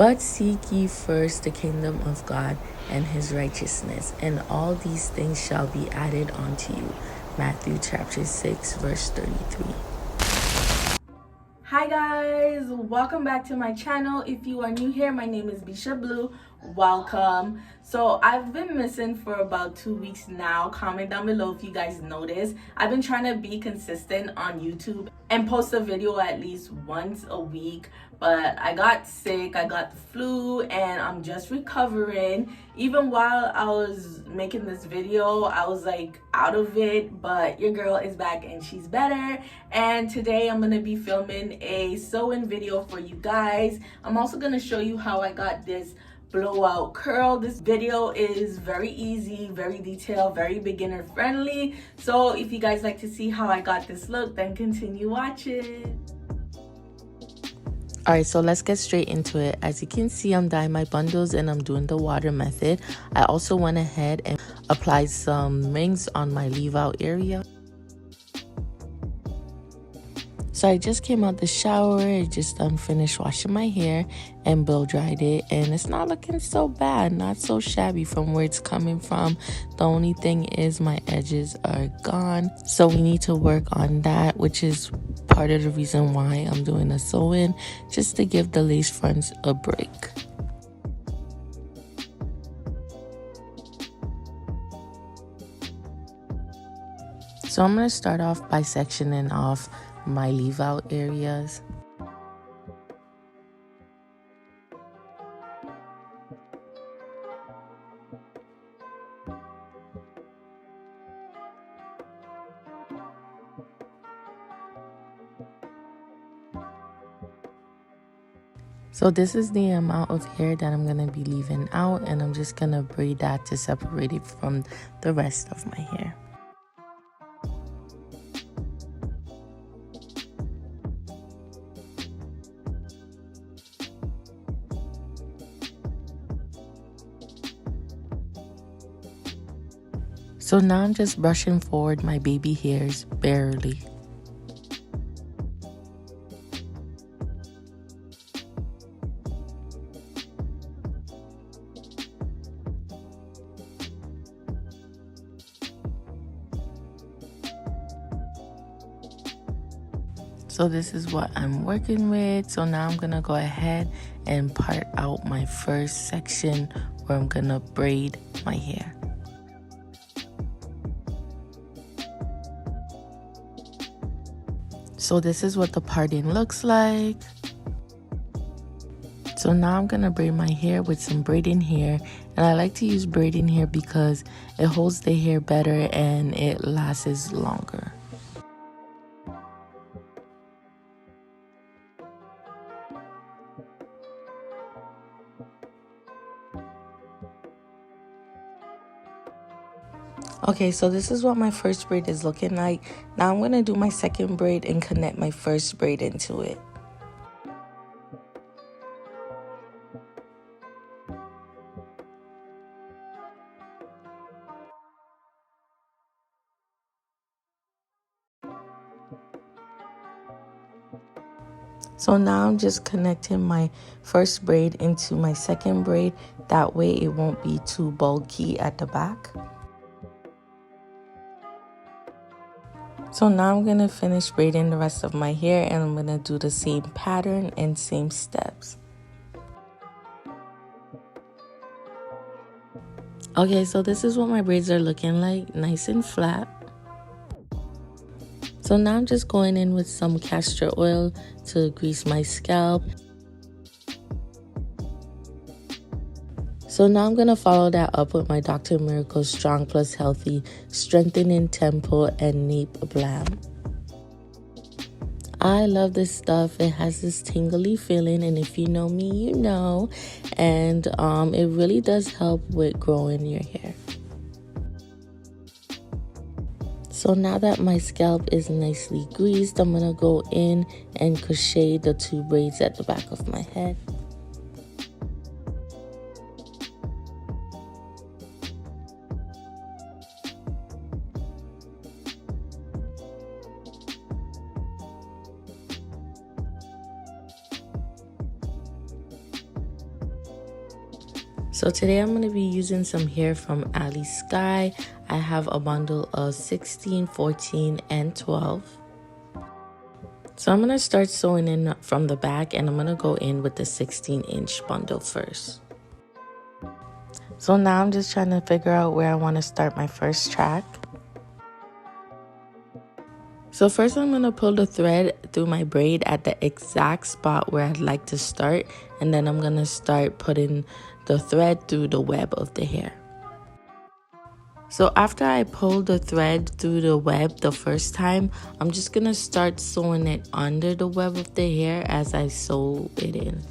But seek ye first the kingdom of God and his righteousness, and all these things shall be added unto you. Matthew chapter 6, verse 33. Hi guys, welcome back to my channel. If you are new here, my name is Bisha Blue. Welcome. So I've been missing for about 2 weeks now. Comment down below if you guys notice. I've been trying to be consistent on YouTube and post a video at least once a week, but I got sick, I got the flu, and I'm just recovering. Even while I was making this video, I was like out of it, but your girl is back and she's better. And today I'm gonna be filming a sew-in video for you guys. I'm also gonna show you how I got this blowout curl. This video is very easy, very detailed, very beginner friendly. So if you guys like to see how I got this look, then continue watching. Alright, so let's get straight into it. As you can see, I'm dyeing my bundles and I'm doing the water method. I also went ahead and applied some rings on my leave out area. So I just came out the shower, I just finished washing my hair and blow dried it, and it's not looking so bad, not so shabby from where it's coming from. The only thing is my edges are gone, so we need to work on that, which is part of the reason why I'm doing a sew-in, just to give the lace fronts a break. So I'm going to start off by sectioning off my leave out areas. So this is the amount of hair that I'm going to be leaving out, and I'm just going to braid that to separate it from the rest of my hair. So now I'm just brushing forward my baby hairs barely. So this is what I'm working with. So now I'm gonna go ahead and part out my first section where I'm gonna braid my hair. So this is what the parting looks like. So now I'm gonna braid my hair with some braiding hair, and I like to use braiding hair because it holds the hair better and it lasts longer. Okay, so this is what my first braid is looking like. Now I'm going to do my second braid and connect my first braid into it. So now I'm just connecting my first braid into my second braid. That way it won't be too bulky at the back. So now I'm going to finish braiding the rest of my hair, and I'm going to do the same pattern and same steps. Okay, so this is what my braids are looking like, nice and flat. So now I'm just going in with some castor oil to grease my scalp. So now I'm going to follow that up with my Dr. Miracle Strong Plus Healthy Strengthening Temple and Nape Balm. I love this stuff. It has this tingly feeling, and if you know me, you know. And it really does help with growing your hair. So now that my scalp is nicely greased, I'm going to go in and crochet the two braids at the back of my head. So today I'm going to be using some hair from Ali Sky. I have a bundle of 16, 14, and 12. So I'm going to start sewing in from the back, and I'm going to go in with the 16-inch bundle first. So now I'm just trying to figure out where I want to start my first track. So first I'm going to pull the thread through my braid at the exact spot where I'd like to start, and then I'm going to start putting the thread through the web of the hair. So after I pull the thread through the web the first time, I'm just going to start sewing it under the web of the hair as I sew it in.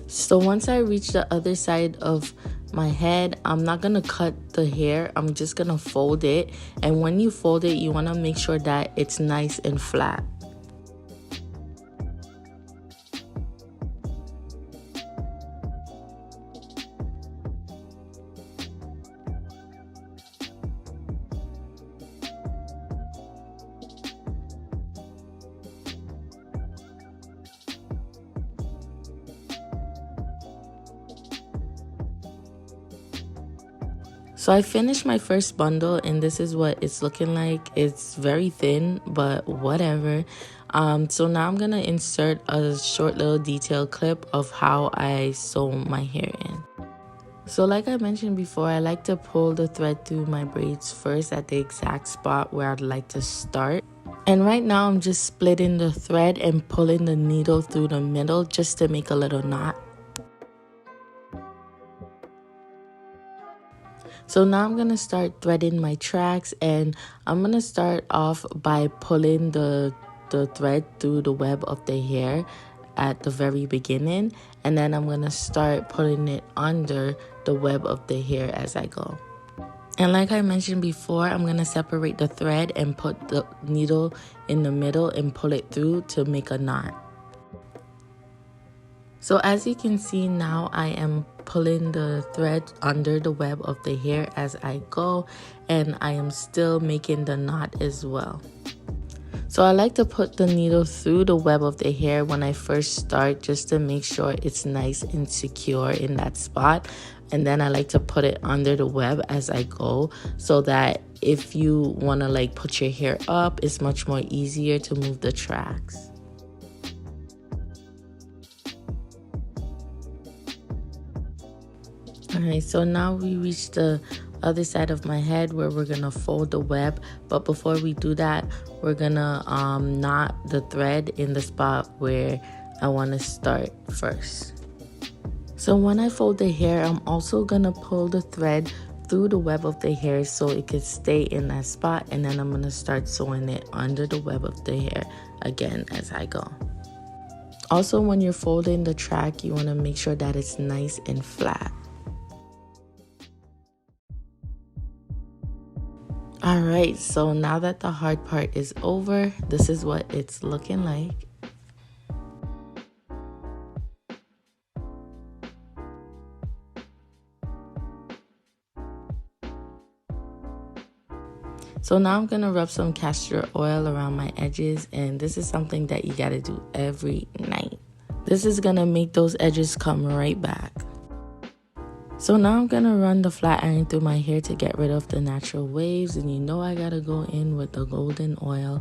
So once I reach the other side of my head, I'm not going to cut the hair. I'm just going to fold it. And when you fold it, you want to make sure that it's nice and flat. So I finished my first bundle, and this is what it's looking like. It's very thin, but whatever. So now I'm gonna insert a short little detail clip of how I sew my hair in. So like I mentioned before, I like to pull the thread through my braids first at the exact spot where I'd like to start. And right now I'm just splitting the thread and pulling the needle through the middle just to make a little knot. So now I'm going to start threading my tracks, and I'm going to start off by pulling the thread through the web of the hair at the very beginning, and then I'm going to start pulling it under the web of the hair as I go. And like I mentioned before, I'm going to separate the thread and put the needle in the middle and pull it through to make a knot. So as you can see now, I am pulling the thread under the web of the hair as I go, and I am still making the knot as well. So I like to put the needle through the web of the hair when I first start, just to make sure it's nice and secure in that spot. And then I like to put it under the web as I go, so that if you want to like put your hair up, it's much more easier to move the tracks. Alright, so now we reach the other side of my head where we're gonna fold the web, but before we do that, we're gonna knot the thread in the spot where I want to start first. So when I fold the hair, I'm also gonna pull the thread through the web of the hair so it can stay in that spot, and then I'm gonna start sewing it under the web of the hair again as I go. Also, when you're folding the track, you want to make sure that it's nice and flat. Alright, so now that the hard part is over, this is what it's looking like. So now I'm going to rub some castor oil around my edges, and this is something that you got to do every night. This is going to make those edges come right back. So now I'm going to run the flat iron through my hair to get rid of the natural waves, and you know I got to go in with the golden oil.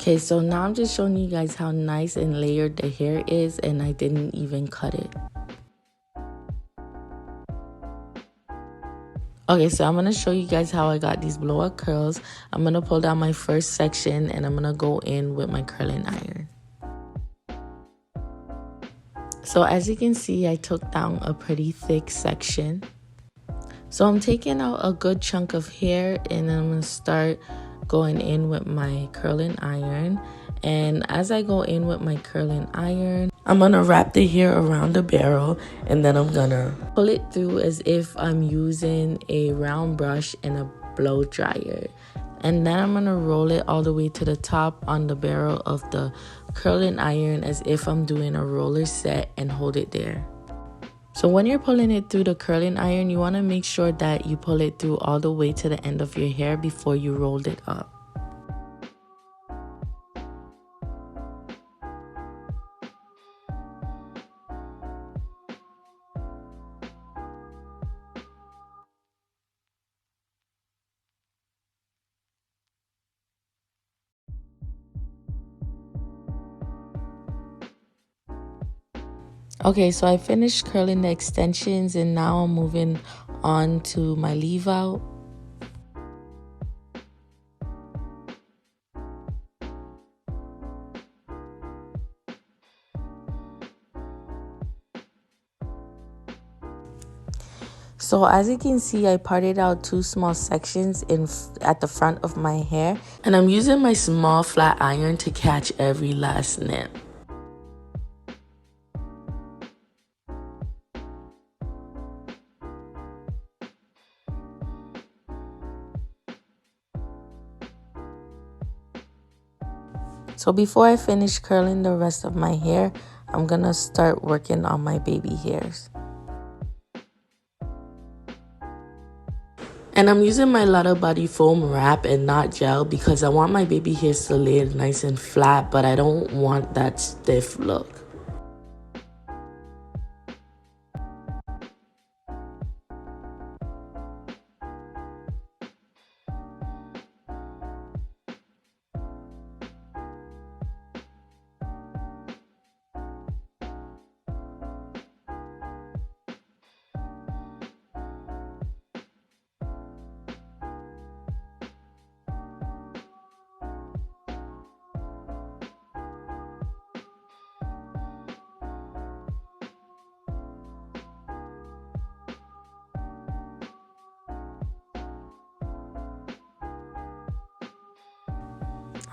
Okay, so now I'm just showing you guys how nice and layered the hair is, and I didn't even cut it. Okay, so I'm going to show you guys how I got these blowout curls. I'm going to pull down my first section, and I'm going to go in with my curling iron. So as you can see, I took down a pretty thick section. So I'm taking out a good chunk of hair, and I'm going to start going in with my curling iron. And as I go in with my curling iron, I'm gonna wrap the hair around the barrel, and then I'm gonna pull it through as if I'm using a round brush and a blow dryer. And then I'm gonna roll it all the way to the top on the barrel of the curling iron as if I'm doing a roller set, and hold it there. So when you're pulling it through the curling iron, you want to make sure that you pull it through all the way to the end of your hair before you roll it up. Okay, so I finished curling the extensions, and now I'm moving on to my leave out. So as you can see, I parted out 2 small sections at the front of my hair, and I'm using my small flat iron to catch every last nip. So before I finish curling the rest of my hair, I'm gonna start working on my baby hairs. And I'm using my Lotta Body foam wrap and not gel because I want my baby hairs to lay nice and flat, but I don't want that stiff look.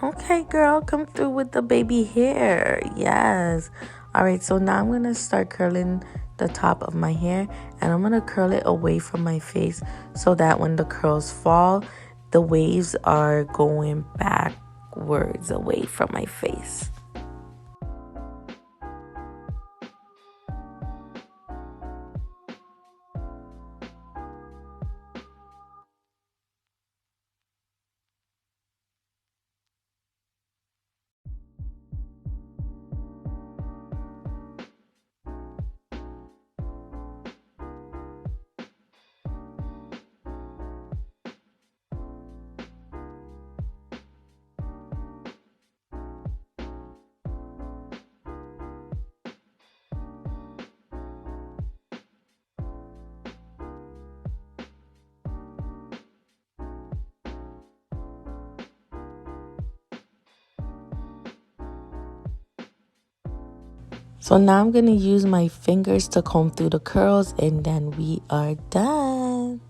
Okay, girl, come through with the baby hair. Yes. All right, so now I'm going to start curling the top of my hair, and I'm going to curl it away from my face so that when the curls fall, the waves are going backwards away from my face. So now I'm going to use my fingers to comb through the curls, and then we are done.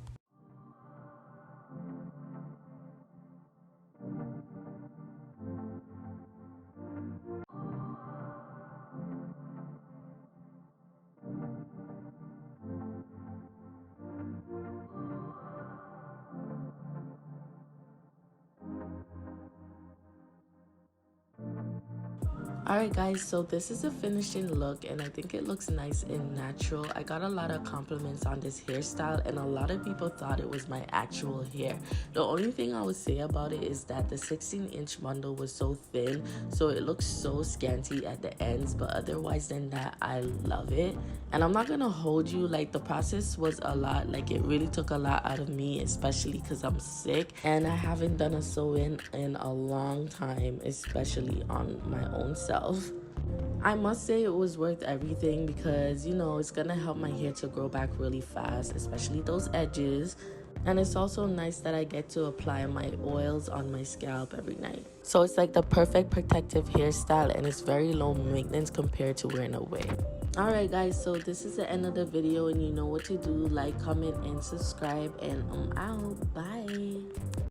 Alright guys, so this is a finishing look, and I think it looks nice and natural. I got a lot of compliments on this hairstyle, and a lot of people thought it was my actual hair. The only thing I would say about it is that the 16-inch bundle was so thin, so it looks so scanty at the ends, but otherwise than that, I love it. And I'm not gonna hold you, like the process was a lot, like it really took a lot out of me, especially because I'm sick and I haven't done a sew-in in a long time, especially on my own self. I must say it was worth everything because, you know, it's gonna help my hair to grow back really fast, especially those edges. And it's also nice that I get to apply my oils on my scalp every night. So it's like the perfect protective hairstyle, and it's very low maintenance compared to wearing a wig. Alright guys, so this is the end of the video, and you know what to do. Like, comment, and subscribe, and I'm out. Bye.